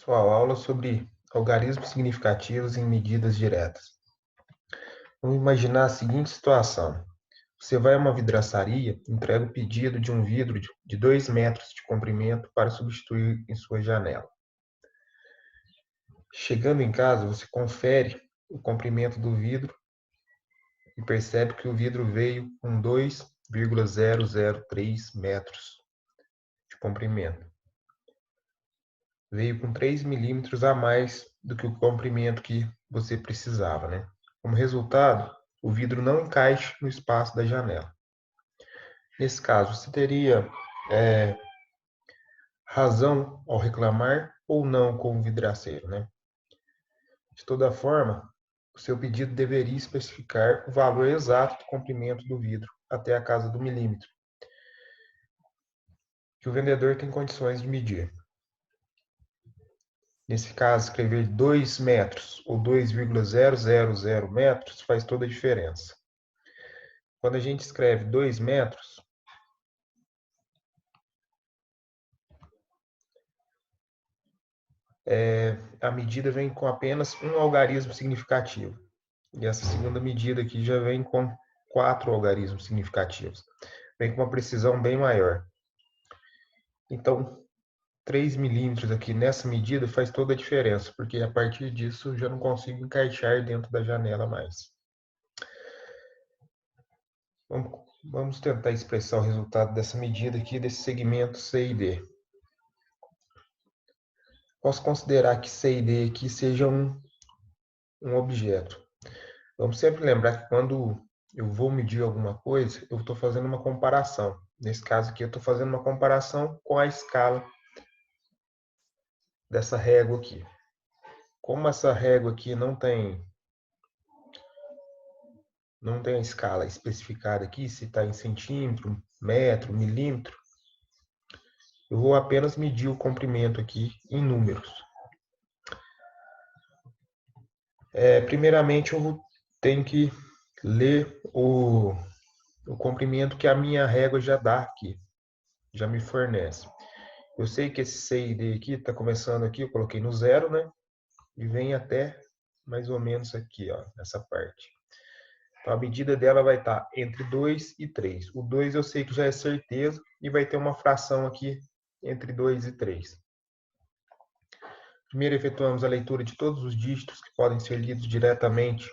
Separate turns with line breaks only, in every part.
Pessoal, aula sobre algarismos significativos em medidas diretas. Vamos imaginar a seguinte situação. Você vai a uma vidraçaria, entrega o pedido de um vidro de 2 metros de comprimento para substituir em sua janela. Chegando em casa, você confere o comprimento do vidro e percebe que o vidro veio com 2,003 metros de comprimento. Veio com 3 milímetros a mais do que o comprimento que você precisava, né? Como resultado, o vidro não encaixa no espaço da janela. Nesse caso, você teria razão ao reclamar ou não com o vidraceiro, né? De toda forma, o seu pedido deveria especificar o valor exato do comprimento do vidro até a casa do milímetro, que o vendedor tem condições de medir. Nesse caso, escrever 2 metros ou 2,000 metros faz toda a diferença. Quando a gente escreve 2 metros, a medida vem com apenas um algarismo significativo. E essa segunda medida aqui já vem com 4 algarismos significativos. Vem com uma precisão bem maior. Então, 3 milímetros aqui nessa medida faz toda a diferença, porque a partir disso eu já não consigo encaixar dentro da janela mais. Vamos tentar expressar o resultado dessa medida aqui, desse segmento C e D. Posso considerar que C e D aqui sejam um objeto. Vamos sempre lembrar que quando eu vou medir alguma coisa, eu estou fazendo uma comparação. Nesse caso aqui, eu estou fazendo uma comparação com a escala dessa régua aqui. Como essa régua aqui não tem a escala especificada aqui, se está em centímetro, metro, milímetro, eu vou apenas medir o comprimento aqui em números. Primeiramente, eu tenho que ler o comprimento que a minha régua já dá aqui, já me fornece. Eu sei que esse C e D aqui está começando aqui, eu coloquei no zero, né? E vem até mais ou menos aqui, ó, nessa parte. Então, a medida dela vai estar entre 2 e 3. O 2 eu sei que já é certeza e vai ter uma fração aqui entre 2 e 3. Primeiro, efetuamos a leitura de todos os dígitos que podem ser lidos diretamente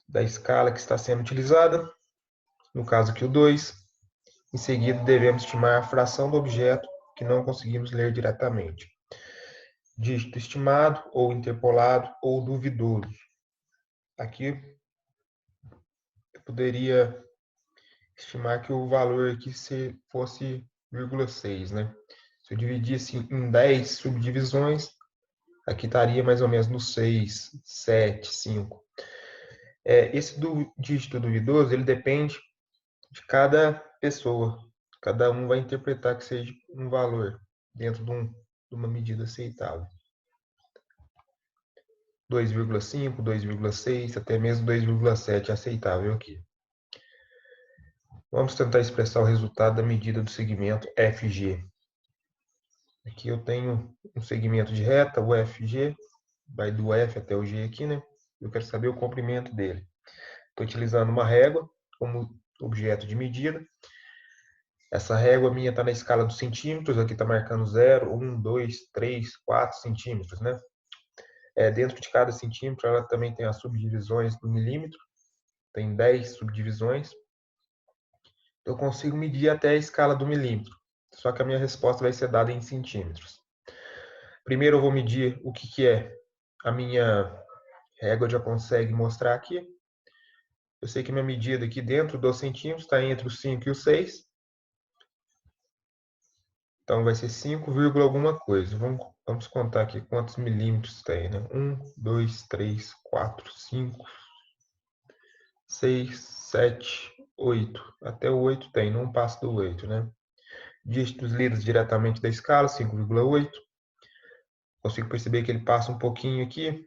da escala que está sendo utilizada. No caso aqui, o 2. Em seguida, devemos estimar a fração do objeto que não conseguimos ler diretamente. Dígito estimado, ou interpolado, ou duvidoso. Aqui, eu poderia estimar que o valor aqui fosse 0,6, né? Se eu dividisse em 10 subdivisões, aqui estaria mais ou menos no 6, 7, 5. Esse dígito duvidoso, ele depende de cada pessoa. Cada um vai interpretar que seja um valor dentro de uma medida aceitável. 2,5, 2,6, até mesmo 2,7 é aceitável aqui. Vamos tentar expressar o resultado da medida do segmento FG. Aqui eu tenho um segmento de reta, o FG, vai do F até o G aqui, né? Eu quero saber o comprimento dele. Estou utilizando uma régua como objeto de medida. Essa régua minha está na escala dos centímetros, aqui está marcando 0, 1, 2, 3, 4 centímetros, né? Dentro de cada centímetro, ela também tem as subdivisões do milímetro, tem 10 subdivisões. Eu consigo medir até a escala do milímetro, só que a minha resposta vai ser dada em centímetros. Primeiro eu vou medir o que é a minha régua já consegue mostrar aqui. Eu sei que minha medida aqui dentro dos centímetros está entre os 5 e os 6. Então vai ser 5, alguma coisa. Vamos contar aqui quantos milímetros tem, né? 1, 2, 3, 4, 5, 6, 7, 8. Até o 8 tem, não passa do 8, né? Dígitos lidos diretamente da escala, 5,8. Consigo perceber que ele passa um pouquinho aqui.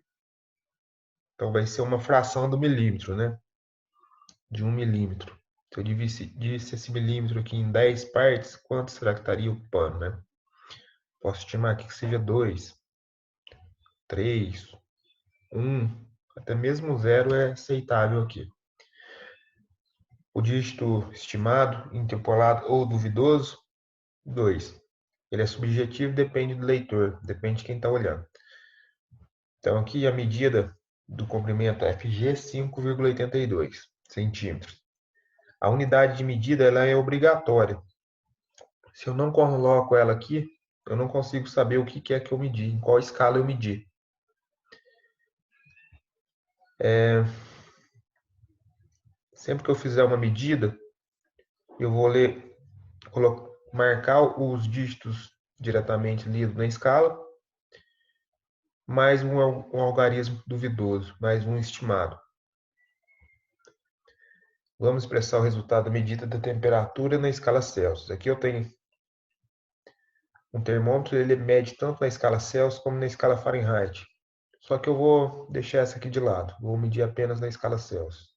Então vai ser uma fração do milímetro, né? De 1 milímetro. Se eu dividisse esse milímetro aqui em 10 partes, quanto será que estaria ocupando, né? Posso estimar aqui que seja 2, 3, 1, até mesmo 0 é aceitável aqui. O dígito estimado, interpolado ou duvidoso, 2. Ele é subjetivo, depende do leitor, depende de quem está olhando. Então, aqui a medida do comprimento FG é 5,82 centímetros. A unidade de medida ela é obrigatória. Se eu não coloco ela aqui, eu não consigo saber o que é que eu medi, em qual escala eu medi. Sempre que eu fizer uma medida, eu vou marcar os dígitos diretamente lidos na escala, mais um algarismo duvidoso, mais um estimado. Vamos expressar o resultado da medida da temperatura na escala Celsius. Aqui eu tenho um termômetro, ele mede tanto na escala Celsius como na escala Fahrenheit. Só que eu vou deixar essa aqui de lado, vou medir apenas na escala Celsius.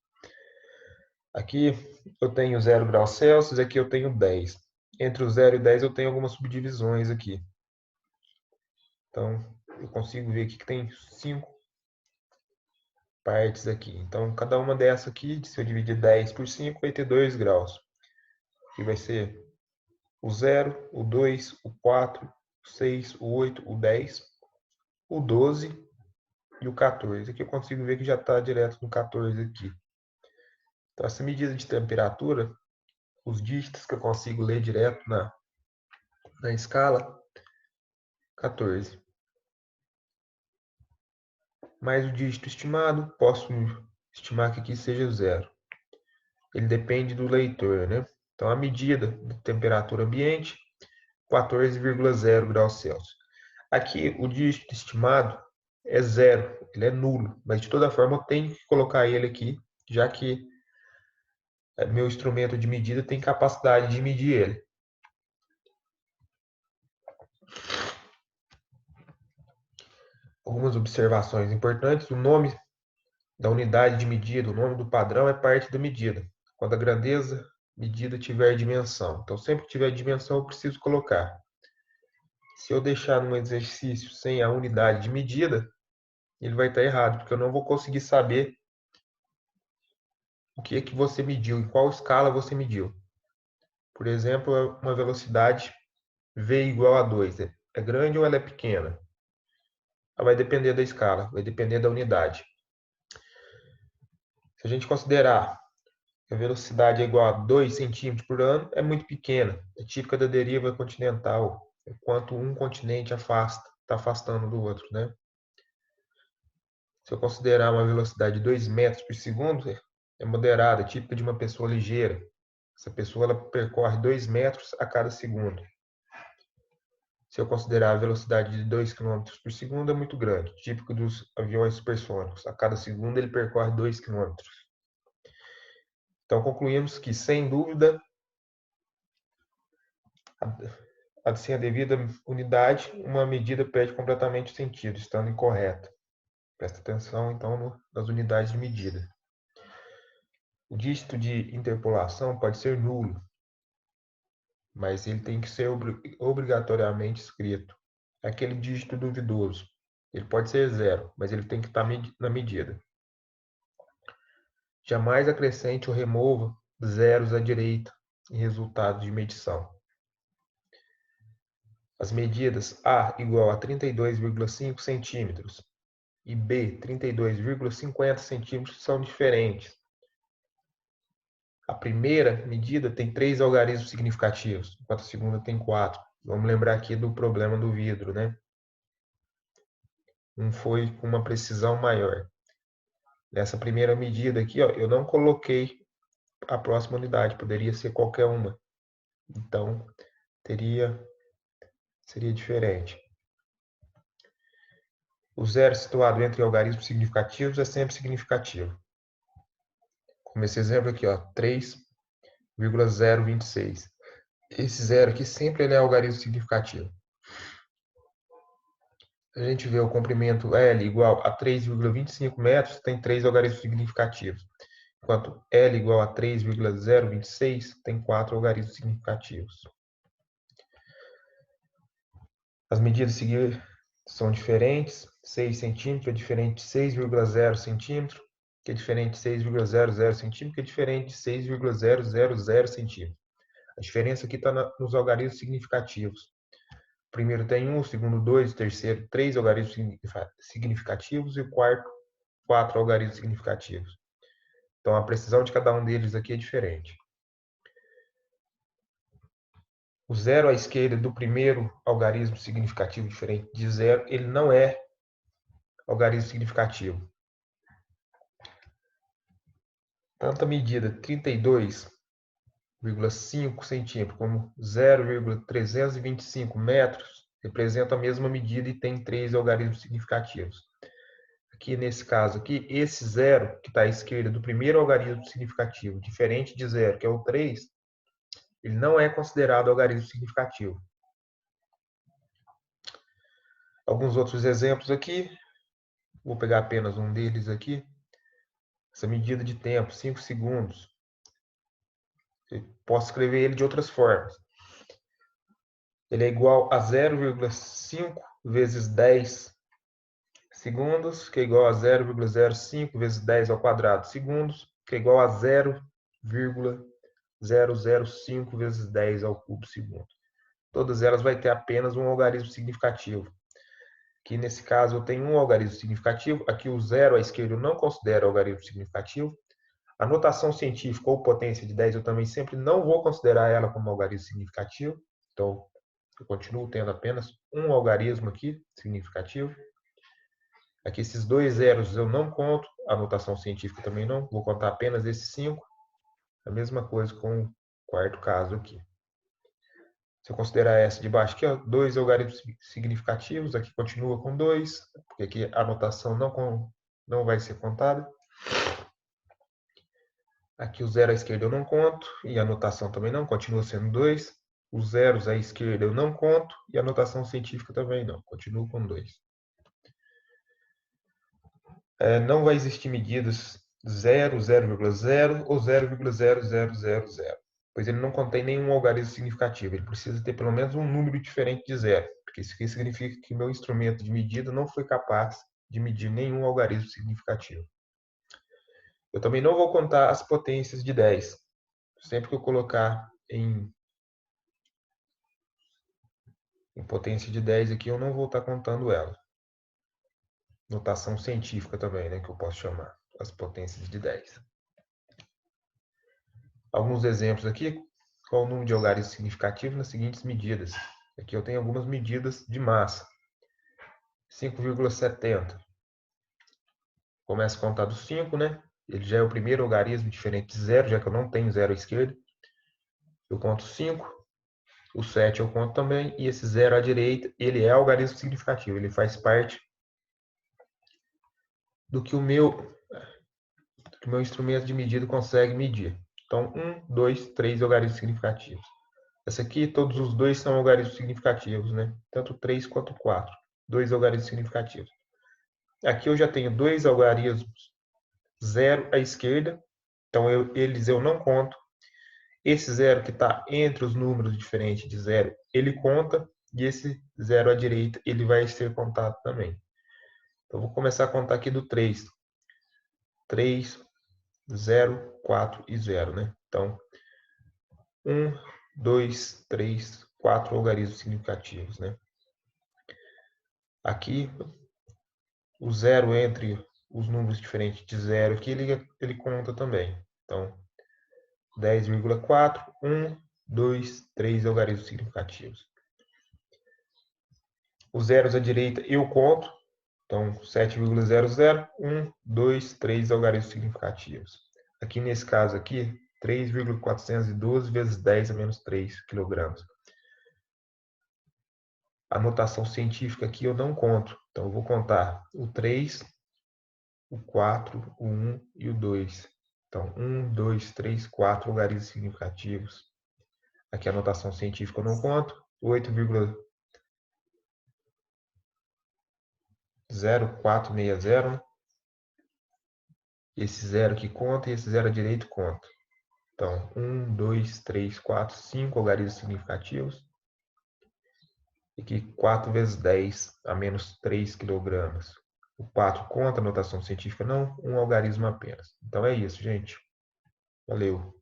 Aqui eu tenho 0 graus Celsius, aqui eu tenho 10. Entre o 0 e 10 eu tenho algumas subdivisões aqui. Então, eu consigo ver aqui que tem 5 partes aqui. Então, cada uma dessa aqui, se eu dividir 10 por 5, vai ter 2 graus. Aqui vai ser o 0, o 2, o 4, o 6, o 8, o 10, o 12 e o 14. Aqui eu consigo ver que já está direto no 14 aqui. Então, essa medida de temperatura, os dígitos que eu consigo ler direto na escala, 14. Mais o dígito estimado, posso estimar que aqui seja 0. Ele depende do leitor, né? Então, a medida de temperatura ambiente, 14,0 graus Celsius. Aqui, o dígito estimado é 0, ele é nulo, mas de toda forma eu tenho que colocar ele aqui, já que meu instrumento de medida tem capacidade de medir ele. Algumas observações importantes: o nome da unidade de medida, o nome do padrão é parte da medida. Quando a grandeza medida tiver dimensão. Então, sempre que tiver dimensão, eu preciso colocar. Se eu deixar num exercício sem a unidade de medida, ele vai estar errado, porque eu não vou conseguir saber o que é que você mediu, em qual escala você mediu. Por exemplo, uma velocidade v igual a 2. É grande ou ela é pequena? Vai depender da escala, vai depender da unidade. Se a gente considerar que a velocidade é igual a 2 centímetros por ano, é muito pequena. É típica da deriva continental, enquanto um continente está afastando do outro, né? Se eu considerar uma velocidade de 2 metros por segundo, é moderada, típica de uma pessoa ligeira. Essa pessoa ela percorre 2 metros a cada segundo. Se eu considerar a velocidade de 2 km por segundo, é muito grande, típico dos aviões supersônicos. A cada segundo ele percorre 2 km. Então, concluímos que, sem dúvida, sem a devida unidade, uma medida perde completamente o sentido, estando incorreta. Presta atenção, então, nas unidades de medida. O dígito de interpolação pode ser nulo, mas ele tem que ser obrigatoriamente escrito. É aquele dígito duvidoso. Ele pode ser 0, mas ele tem que estar na medida. Jamais acrescente ou remova zeros à direita em resultados de medição. As medidas A igual a 32,5 centímetros e B 32,50 centímetros são diferentes. A primeira medida tem 3 algarismos significativos, enquanto a segunda tem 4. Vamos lembrar aqui do problema do vidro, né? Um foi com uma precisão maior. Nessa primeira medida aqui, ó, eu não coloquei a próxima unidade, poderia ser qualquer uma. Então, seria diferente. O zero situado entre algarismos significativos é sempre significativo. Como esse exemplo aqui, ó, 3,026. Esse zero aqui sempre ele é algarismo significativo. A gente vê o comprimento L igual a 3,25 metros, tem 3 algarismos significativos. Enquanto L igual a 3,026, tem 4 algarismos significativos. As medidas a seguir são diferentes. 6 centímetros é diferente de 6,0 centímetro, que é diferente de 6,00 centímetro, que é diferente de 6,000 centímetro. A diferença aqui está nos algarismos significativos. O primeiro tem 1, o segundo 2, o terceiro 3 algarismos significativos e o quarto 4 algarismos significativos. Então a precisão de cada um deles aqui é diferente. O zero à esquerda do primeiro algarismo significativo diferente de zero, ele não é algarismo significativo. Tanto a medida 32,5 centímetros como 0,325 metros representam a mesma medida e tem 3 algarismos significativos. Aqui nesse caso aqui, esse zero que está à esquerda do primeiro algarismo significativo, diferente de zero, que é o 3, ele não é considerado algarismo significativo. Alguns outros exemplos aqui, vou pegar apenas um deles aqui. Essa medida de tempo, 5 segundos. Eu posso escrever ele de outras formas. Ele é igual a 0,5 vezes 10 segundos, que é igual a 0,05 vezes 10 ao quadrado segundos, que é igual a 0,005 vezes 10 ao cubo segundo. Todas elas vai ter apenas um algarismo significativo. Aqui nesse caso eu tenho um algarismo significativo, aqui o zero à esquerda eu não considero algarismo significativo. A notação científica ou potência de 10 eu também sempre não vou considerar ela como algarismo significativo. Então, eu continuo tendo apenas um algarismo aqui significativo. Aqui esses dois zeros eu não conto, a notação científica também não, vou contar apenas esses 5. A mesma coisa com o quarto caso aqui. Se eu considerar essa de baixo aqui, ó, 2 algarismos significativos, aqui continua com 2, porque aqui a notação não vai ser contada. Aqui o zero à esquerda eu não conto, e a notação também não, continua sendo 2. Os zeros à esquerda eu não conto, e a notação científica também não, continua com 2. Não vai existir medidas 0, 0,0 ou 0,0000, pois ele não contém nenhum algarismo significativo. Ele precisa ter pelo menos um número diferente de zero, porque isso aqui significa que meu instrumento de medida não foi capaz de medir nenhum algarismo significativo. Eu também não vou contar as potências de 10. Sempre que eu colocar em potência de 10 aqui, eu não vou estar contando ela. Notação científica também, né, que eu posso chamar as potências de 10. Alguns exemplos aqui. Qual o número de algarismos significativos nas seguintes medidas? Aqui eu tenho algumas medidas de massa. 5,70. Começo a contar do 5, né? Ele já é o primeiro algarismo diferente de zero, já que eu não tenho zero à esquerda. Eu conto 5. O 7 eu conto também. E esse zero à direita, ele é algarismo significativo. Ele faz parte do que o meu instrumento de medida consegue medir. Então, 1, 2, 3 algarismos significativos. Essa aqui, todos os dois são algarismos significativos, né? Tanto 3 quanto 4. 2 algarismos significativos. Aqui eu já tenho 2 algarismos, 0 à esquerda. Então, eles eu não conto. Esse 0 que está entre os números diferentes de 0, ele conta. E esse 0 à direita, ele vai ser contado também. Então, eu vou começar a contar aqui do 3. 3, 0, 4 e 0, né? Então, 1, 2, 3, 4 algarismos significativos, né? Aqui, o 0 entre os números diferentes de 0 aqui, ele conta também. Então, 10,4, 1, 2, 3 algarismos significativos. Os zeros à direita eu conto. Então, 7,00, 1, 2, 3 algarismos significativos. Aqui nesse caso aqui, 3,412 vezes 10 a menos 3 quilogramas. A notação científica aqui eu não conto. Então, eu vou contar o 3, o 4, o 1 e o 2. Então, 1, 2, 3, 4 algarismos significativos. Aqui a notação científica eu não conto. 8,0460. Esse 0 aqui conta e esse 0 à direita conta. Então, 1, 2, 3, 4, 5 algarismos significativos. Aqui 4 vezes 10 a menos 3 quilogramas. O 4 conta a notação científica? Não, um algarismo apenas. Então é isso, gente. Valeu.